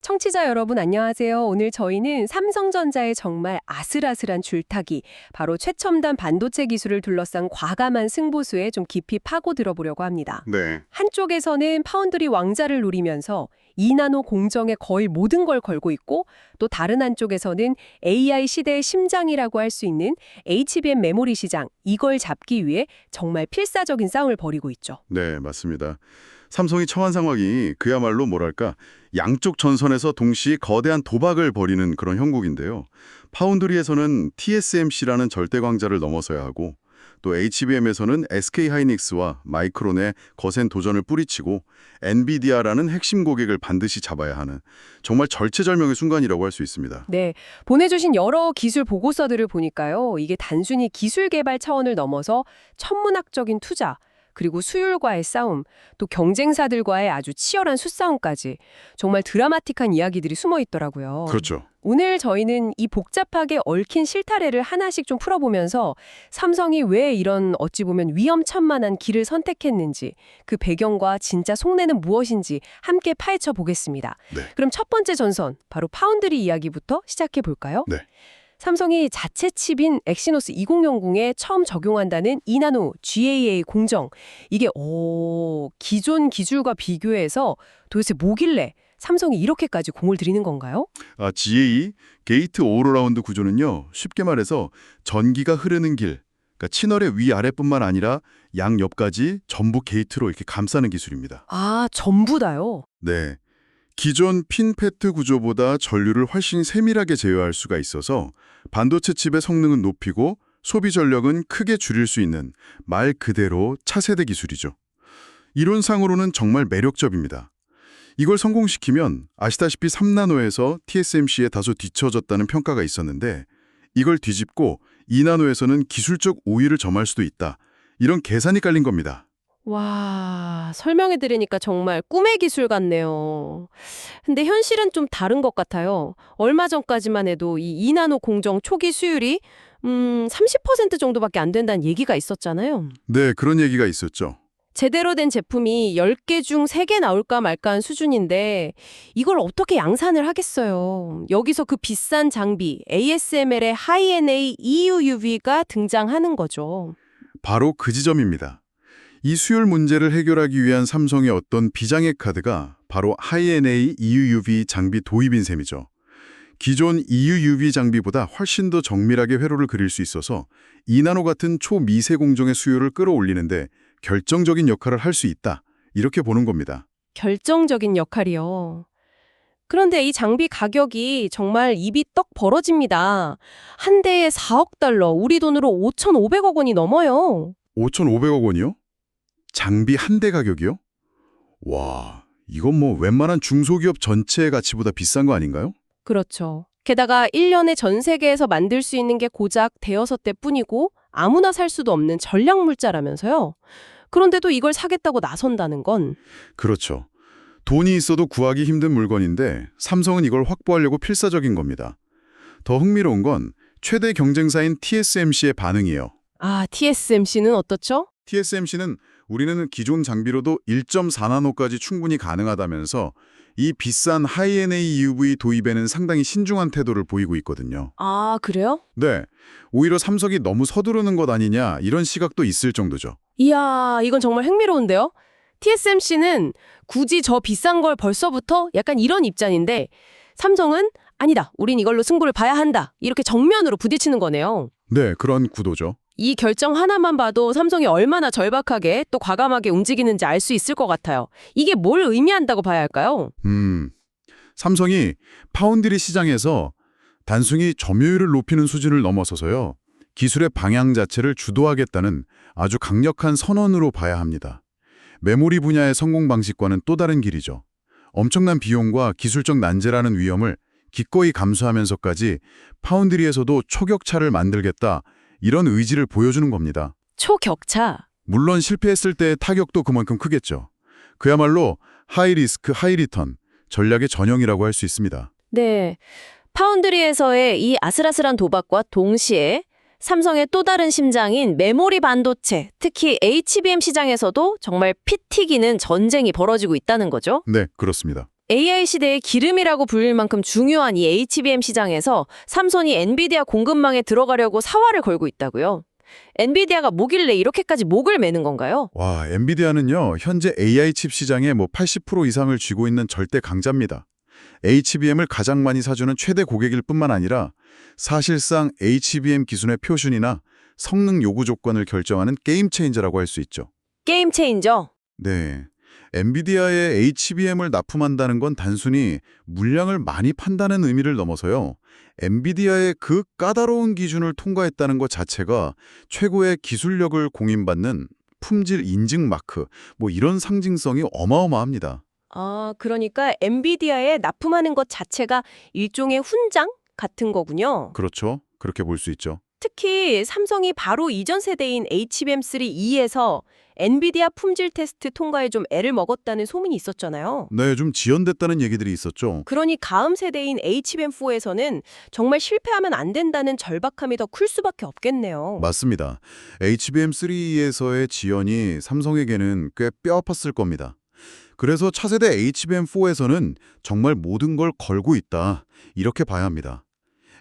청취자 여러분 안녕하세요. 오늘 저희는 삼성전자의 정말 아슬아슬한 줄타기, 바로 최첨단 반도체 기술을 둘러싼 과감한 승부수에 좀 깊이 파고 들어보려고 합니다. 네, 한쪽에서는 파운드리 왕자를 노리면서 2나노 공정에 거의 모든 걸 걸고 있고, 또 다른 한쪽에서는 AI 시대의 심장이라고 할 수 있는 HBM 메모리 시장, 이걸 잡기 위해 정말 필사적인 싸움을 벌이고 있죠. 네, 맞습니다. 삼성이 처한 상황이 그야말로 뭐랄까 양쪽 전선에서 동시에 거대한 도박을 벌이는 그런 형국인데요. 파운드리에서는 TSMC라는 절대 강자를 넘어서야 하고 또 HBM에서는 SK하이닉스와 마이크론의 거센 도전을 뿌리치고 엔비디아라는 핵심 고객을 반드시 잡아야 하는 정말 절체절명의 순간이라고 할 수 있습니다. 네, 보내주신 여러 기술 보고서들을 보니까요. 이게 단순히 기술 개발 차원을 넘어서 천문학적인 투자, 그리고 수율과의 싸움, 또 경쟁사들과의 아주 치열한 수싸움까지 정말 드라마틱한 이야기들이 숨어 있더라고요. 그렇죠. 오늘 저희는 이 복잡하게 얽힌 실타래를 하나씩 좀 풀어보면서 삼성이 왜 이런 어찌 보면 위험천만한 길을 선택했는지, 그 배경과 진짜 속내는 무엇인지 함께 파헤쳐 보겠습니다. 네. 그럼 첫 번째 전선, 바로 파운드리 이야기부터 시작해 볼까요? 네. 삼성이 자체 칩인 엑시노스 2000에 처음 적용한다는 2나노 GAA 공정. 이게 기존 기술과 비교해서 도대체 뭐길래 삼성이 이렇게까지 공을 들이는 건가요? GAE, 게이트 오로라운드 구조는요. 쉽게 말해서 전기가 흐르는 길, 그러니까 채널의 위아래뿐만 아니라 양옆까지 전부 게이트로 이렇게 감싸는 기술입니다. 아, 전부 다요? 네. 기존 핀페트 구조보다 전류를 훨씬 세밀하게 제어할 수가 있어서 반도체 칩의 성능은 높이고 소비 전력은 크게 줄일 수 있는 말 그대로 차세대 기술이죠. 이론상으로는 정말 매력적입니다. 이걸 성공시키면 아시다시피 3나노에서 TSMC에 다소 뒤처졌다는 평가가 있었는데 이걸 뒤집고 2나노에서는 기술적 우위를 점할 수도 있다. 이런 계산이 깔린 겁니다. 와, 설명해 들으니까 정말 꿈의 기술 같네요. 근데 현실은 좀 다른 것 같아요. 얼마 전까지만 해도 이 2나노 공정 초기 수율이 30% 정도밖에 안 된다는 얘기가 있었잖아요. 네, 그런 얘기가 있었죠. 제대로 된 제품이 10개 중 3개 나올까 말까한 수준인데 이걸 어떻게 양산을 하겠어요. 여기서 그 비싼 장비 ASML의 High-NA EUV가 등장하는 거죠. 바로 그 지점입니다. 이 수율 문제를 해결하기 위한 삼성의 어떤 비장의 카드가 바로 High-NA EUV 장비 도입인 셈이죠. 기존 EUV 장비보다 훨씬 더 정밀하게 회로를 그릴 수 있어서 2나노 같은 초미세 공정의 수율을 끌어올리는데 결정적인 역할을 할 수 있다. 이렇게 보는 겁니다. 결정적인 역할이요. 그런데 이 장비 가격이 정말 입이 떡 벌어집니다. 한 대에 4억 달러, 우리 돈으로 5,500억 원이 넘어요. 5,500억 원이요? 장비 한 대 가격이요? 와, 이건 뭐 웬만한 중소기업 전체의 가치보다 비싼 거 아닌가요? 그렇죠. 게다가 1년에 전 세계에서 만들 수 있는 게 고작 대여섯 대뿐이고 아무나 살 수도 없는 전략 물자라면서요. 그런데도 이걸 사겠다고 나선다는 건 그렇죠. 돈이 있어도 구하기 힘든 물건인데 삼성은 이걸 확보하려고 필사적인 겁니다. 더 흥미로운 건 최대 경쟁사인 TSMC의 반응이에요. 아, TSMC는 어떻죠? TSMC는 우리는 기존 장비로도 1.4나노까지 충분히 가능하다면서 이 비싼 High-NA EUV 도입에는 상당히 신중한 태도를 보이고 있거든요. 아, 그래요? 네, 오히려 삼성이 너무 서두르는 것 아니냐 이런 시각도 있을 정도죠. 이야, 이건 정말 흥미로운데요? TSMC는 굳이 저 비싼 걸 벌써부터 약간 이런 입장인데 삼성은 아니다, 우린 이걸로 승부를 봐야 한다. 이렇게 정면으로 부딪히는 거네요. 네, 그런 구도죠. 이 결정 하나만 봐도 삼성이 얼마나 절박하게 또 과감하게 움직이는지 알 수 있을 것 같아요. 이게 뭘 의미한다고 봐야 할까요? 삼성이 파운드리 시장에서 단순히 점유율을 높이는 수준을 넘어서서요. 기술의 방향 자체를 주도하겠다는 아주 강력한 선언으로 봐야 합니다. 메모리 분야의 성공 방식과는 또 다른 길이죠. 엄청난 비용과 기술적 난제라는 위험을 기꺼이 감수하면서까지 파운드리에서도 초격차를 만들겠다 이런 의지를 보여주는 겁니다. 초격차. 물론 실패했을 때의 타격도 그만큼 크겠죠. 그야말로 하이 리스크 하이 리턴 전략의 전형이라고 할 수 있습니다. 네. 파운드리에서의 이 아슬아슬한 도박과 동시에 삼성의 또 다른 심장인 메모리 반도체, 특히 HBM 시장에서도 정말 피 튀기는 전쟁이 벌어지고 있다는 거죠. 네, 그렇습니다. AI 시대의 기름이라고 불릴 만큼 중요한 이 HBM 시장에서 삼성이 엔비디아 공급망에 들어가려고 사활을 걸고 있다고요. 엔비디아가 뭐길래 이렇게까지 목을 매는 건가요? 와, 엔비디아는요, 현재 AI 칩 시장의 80% 이상을 쥐고 있는 절대 강자입니다. HBM을 가장 많이 사주는 최대 고객일 뿐만 아니라 사실상 HBM 기술의 표준이나 성능 요구 조건을 결정하는 게임 체인저라고 할 수 있죠. 게임 체인저. 네. 엔비디아에 HBM을 납품한다는 건 단순히 물량을 많이 판다는 의미를 넘어서요. 엔비디아의 그 까다로운 기준을 통과했다는 것 자체가 최고의 기술력을 공인받는 품질 인증 마크, 이런 상징성이 어마어마합니다. 아, 그러니까 엔비디아에 납품하는 것 자체가 일종의 훈장 같은 거군요. 그렇죠. 그렇게 볼 수 있죠. 특히 삼성이 바로 이전 세대인 HBM3E에서 엔비디아 품질 테스트 통과에 좀 애를 먹었다는 소문이 있었잖아요. 네, 좀 지연됐다는 얘기들이 있었죠. 그러니 다음 세대인 HBM4에서는 정말 실패하면 안 된다는 절박함이 더 클 수밖에 없겠네요. 맞습니다. HBM3에서의 지연이 삼성에게는 꽤 뼈아팠을 겁니다. 그래서 차세대 HBM4에서는 정말 모든 걸 걸고 있다, 이렇게 봐야 합니다.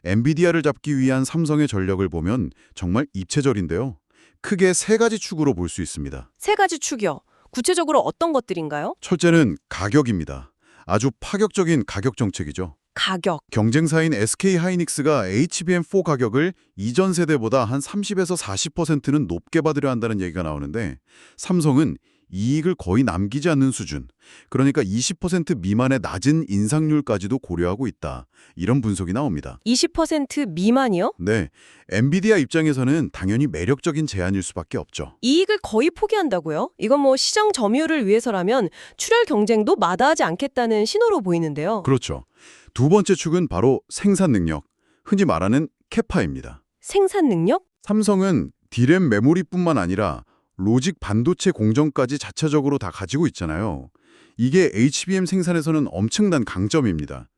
엔비디아를 잡기 위한 삼성의 전력을 보면 정말 입체적인데요. 크게 세 가지 축으로 볼 수 있습니다. 세 가지 축이요. 구체적으로 어떤 것들인가요? 첫째는 가격입니다. 아주 파격적인 가격 정책이죠. 가격. 경쟁사인 SK하이닉스가 HBM4 가격을 이전 세대보다 한 30에서 40%는 높게 받으려 한다는 얘기가 나오는데 삼성은 이익을 거의 남기지 않는 수준, 그러니까 20% 미만의 낮은 인상률까지도 고려하고 있다. 이런 분석이 나옵니다. 20% 미만이요? 네, 엔비디아 입장에서는 당연히 매력적인 제안일 수밖에 없죠. 이익을 거의 포기한다고요? 이건 시장 점유율을 위해서라면 출혈 경쟁도 마다하지 않겠다는 신호로 보이는데요. 그렇죠. 두 번째 축은 바로 생산 능력, 흔히 말하는 캐파입니다. 생산 능력? 삼성은 D램 메모리뿐만 아니라 로직 반도체 공정까지 자체적으로 다 가지고 있잖아요. 이게 HBM 생산에서는 엄청난 강점입니다.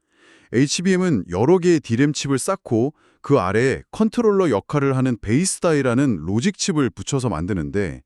HBM은 여러 개의 D램 칩을 쌓고 그 아래에 컨트롤러 역할을 하는 베이스다이라는 로직 칩을 붙여서 만드는데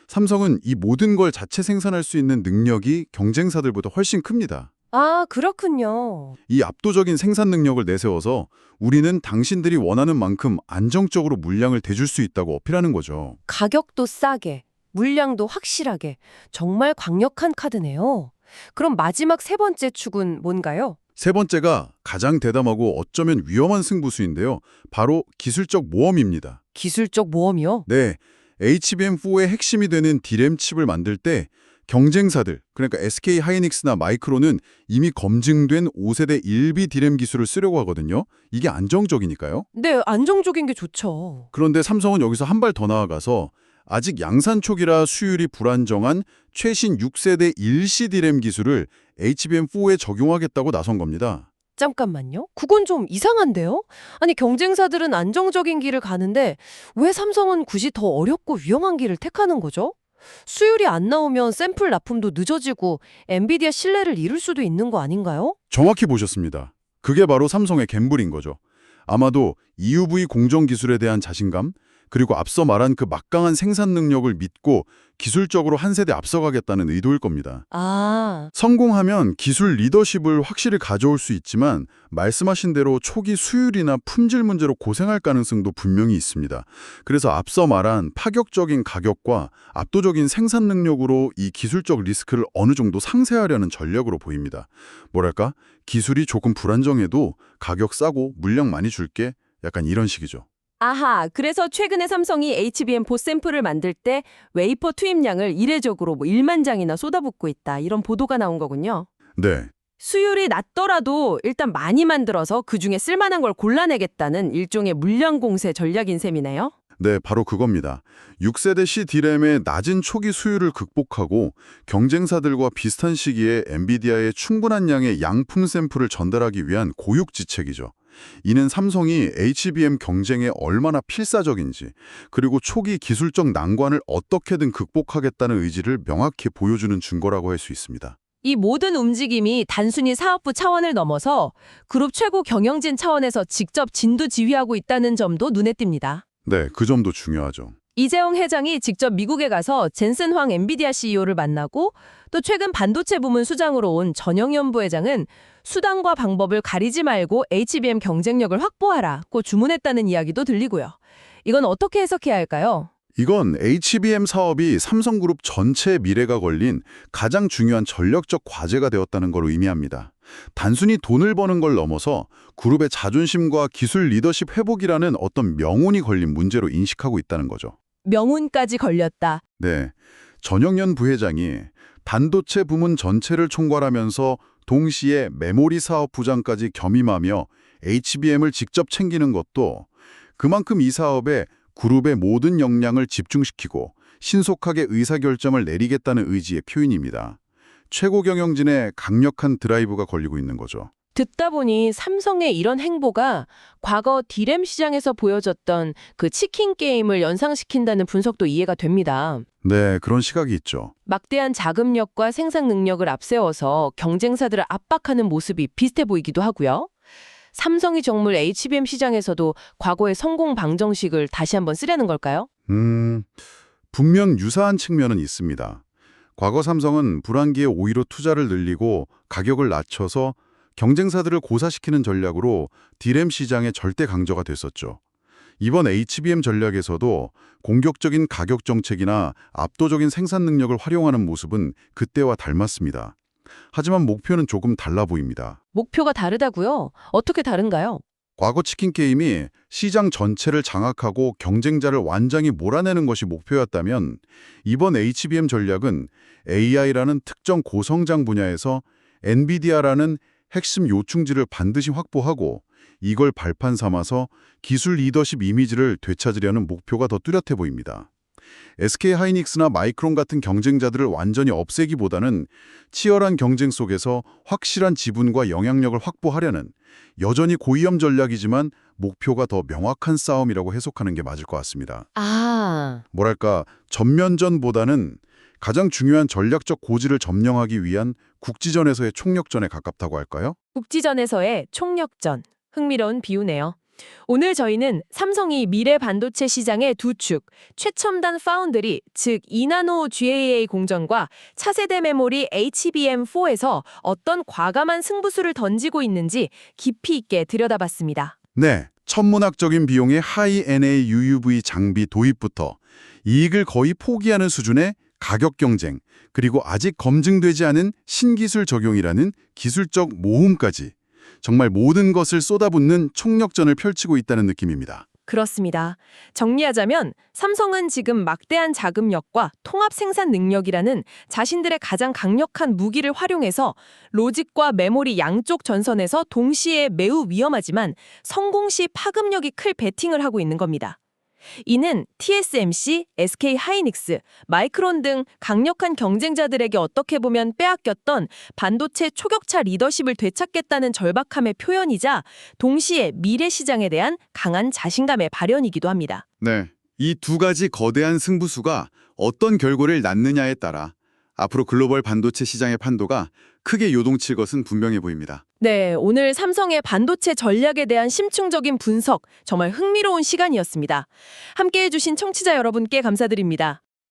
삼성은 이 모든 걸 자체 생산할 수 있는 능력이 경쟁사들보다 훨씬 큽니다. 아, 그렇군요. 이 압도적인 생산 능력을 내세워서 우리는 당신들이 원하는 만큼 안정적으로 물량을 대줄 수 있다고 어필하는 거죠. 가격도 싸게, 물량도 확실하게. 정말 강력한 카드네요. 그럼 마지막 세 번째 축은 뭔가요? 세 번째가 가장 대담하고 어쩌면 위험한 승부수인데요. 바로 기술적 모험입니다. 기술적 모험이요? 네, HBM4의 핵심이 되는 D램 칩을 만들 때 경쟁사들, 그러니까 SK하이닉스나 마이크론은 이미 검증된 5세대 1B D램 기술을 쓰려고 하거든요. 이게 안정적이니까요. 네, 안정적인 게 좋죠. 그런데 삼성은 여기서 한 발 더 나아가서 아직 양산 초기라 수율이 불안정한 최신 6세대 1C D램 기술을 HBM4에 적용하겠다고 나선 겁니다. 잠깐만요. 그건 좀 이상한데요? 아니, 경쟁사들은 안정적인 길을 가는데 왜 삼성은 굳이 더 어렵고 위험한 길을 택하는 거죠? 수율이 안 나오면 샘플 납품도 늦어지고 엔비디아 신뢰를 잃을 수도 있는 거 아닌가요? 정확히 보셨습니다. 그게 바로 삼성의 갬블인 거죠. 아마도 EUV 공정 기술에 대한 자신감, 그리고 앞서 말한 그 막강한 생산 능력을 믿고 기술적으로 한 세대 앞서가겠다는 의도일 겁니다. 아, 성공하면 기술 리더십을 확실히 가져올 수 있지만 말씀하신 대로 초기 수율이나 품질 문제로 고생할 가능성도 분명히 있습니다. 그래서 앞서 말한 파격적인 가격과 압도적인 생산 능력으로 이 기술적 리스크를 어느 정도 상쇄하려는 전략으로 보입니다. 뭐랄까? 기술이 조금 불안정해도 가격 싸고 물량 많이 줄게, 약간 이런 식이죠. 아하, 그래서 최근에 삼성이 HBM4 샘플을 만들 때 웨이퍼 투입량을 이례적으로 1만 장이나 쏟아붓고 있다. 이런 보도가 나온 거군요. 네. 수율이 낮더라도 일단 많이 만들어서 그중에 쓸만한 걸 골라내겠다는 일종의 물량 공세 전략인 셈이네요. 네, 바로 그겁니다. 6세대 C D램의 낮은 초기 수율을 극복하고 경쟁사들과 비슷한 시기에 엔비디아에 충분한 양의 양품 샘플을 전달하기 위한 고육지책이죠. 이는 삼성이 HBM 경쟁에 얼마나 필사적인지, 그리고 초기 기술적 난관을 어떻게든 극복하겠다는 의지를 명확히 보여주는 증거라고 할 수 있습니다. 이 모든 움직임이 단순히 사업부 차원을 넘어서 그룹 최고 경영진 차원에서 직접 진두 지휘하고 있다는 점도 눈에 띕니다. 네, 그 점도 중요하죠. 이재용 회장이 직접 미국에 가서 젠슨 황 엔비디아 CEO를 만나고 또 최근 반도체 부문 수장으로 온 전영연 부회장은 수단과 방법을 가리지 말고 HBM 경쟁력을 확보하라고 주문했다는 이야기도 들리고요. 이건 어떻게 해석해야 할까요? 이건 HBM 사업이 삼성그룹 전체의 미래가 걸린 가장 중요한 전략적 과제가 되었다는 걸 의미합니다. 단순히 돈을 버는 걸 넘어서 그룹의 자존심과 기술 리더십 회복이라는 어떤 명운이 걸린 문제로 인식하고 있다는 거죠. 명운까지 걸렸다. 네, 전영연 부회장이 반도체 부문 전체를 총괄하면서 동시에 메모리 사업 부장까지 겸임하며 HBM을 직접 챙기는 것도 그만큼 이 사업에 그룹의 모든 역량을 집중시키고 신속하게 의사결정을 내리겠다는 의지의 표현입니다. 최고 경영진의 강력한 드라이브가 걸리고 있는 거죠. 듣다 보니 삼성의 이런 행보가 과거 D램 시장에서 보여줬던 그 치킨 게임을 연상시킨다는 분석도 이해가 됩니다. 네, 그런 시각이 있죠. 막대한 자금력과 생산 능력을 앞세워서 경쟁사들을 압박하는 모습이 비슷해 보이기도 하고요. 삼성이 정말 HBM 시장에서도 과거의 성공 방정식을 다시 한번 쓰려는 걸까요? 분명 유사한 측면은 있습니다. 과거 삼성은 불황기에 오히려 투자를 늘리고 가격을 낮춰서 경쟁사들을 고사시키는 전략으로 D램 시장의 절대 강자가 됐었죠. 이번 HBM 전략에서도 공격적인 가격 정책이나 압도적인 생산 능력을 활용하는 모습은 그때와 닮았습니다. 하지만 목표는 조금 달라 보입니다. 목표가 다르다고요? 어떻게 다른가요? 과거 치킨 게임이 시장 전체를 장악하고 경쟁자를 완전히 몰아내는 것이 목표였다면 이번 HBM 전략은 AI라는 특정 고성장 분야에서 엔비디아라는 핵심 요충지를 반드시 확보하고 이걸 발판 삼아서 기술 리더십 이미지를 되찾으려는 목표가 더 뚜렷해 보입니다. SK하이닉스나 마이크론 같은 경쟁자들을 완전히 없애기보다는 치열한 경쟁 속에서 확실한 지분과 영향력을 확보하려는 여전히 고위험 전략이지만 목표가 더 명확한 싸움이라고 해석하는 게 맞을 것 같습니다. 뭐랄까, 전면전보다는 가장 중요한 전략적 고지를 점령하기 위한 국지전에서의 총력전에 가깝다고 할까요? 국지전에서의 총력전. 흥미로운 비유네요. 오늘 저희는 삼성이 미래 반도체 시장의 두 축, 최첨단 파운드리, 즉 2나노 GAA 공정과 차세대 메모리 HBM4에서 어떤 과감한 승부수를 던지고 있는지 깊이 있게 들여다봤습니다. 네, 천문학적인 비용의 하이 NA UUV 장비 도입부터 이익을 거의 포기하는 수준의 가격 경쟁, 그리고 아직 검증되지 않은 신기술 적용이라는 기술적 모험까지 정말 모든 것을 쏟아붓는 총력전을 펼치고 있다는 느낌입니다. 그렇습니다. 정리하자면 삼성은 지금 막대한 자금력과 통합 생산 능력이라는 자신들의 가장 강력한 무기를 활용해서 로직과 메모리 양쪽 전선에서 동시에 매우 위험하지만 성공 시 파급력이 클 배팅을 하고 있는 겁니다. 이는 TSMC, SK하이닉스, 마이크론 등 강력한 경쟁자들에게 어떻게 보면 빼앗겼던 반도체 초격차 리더십을 되찾겠다는 절박함의 표현이자 동시에 미래 시장에 대한 강한 자신감의 발현이기도 합니다. 네, 이 두 가지 거대한 승부수가 어떤 결과를 낳느냐에 따라 앞으로 글로벌 반도체 시장의 판도가 크게 요동칠 것은 분명해 보입니다. 네, 오늘 삼성의 반도체 전략에 대한 심층적인 분석, 정말 흥미로운 시간이었습니다. 함께해 주신 청취자 여러분께 감사드립니다.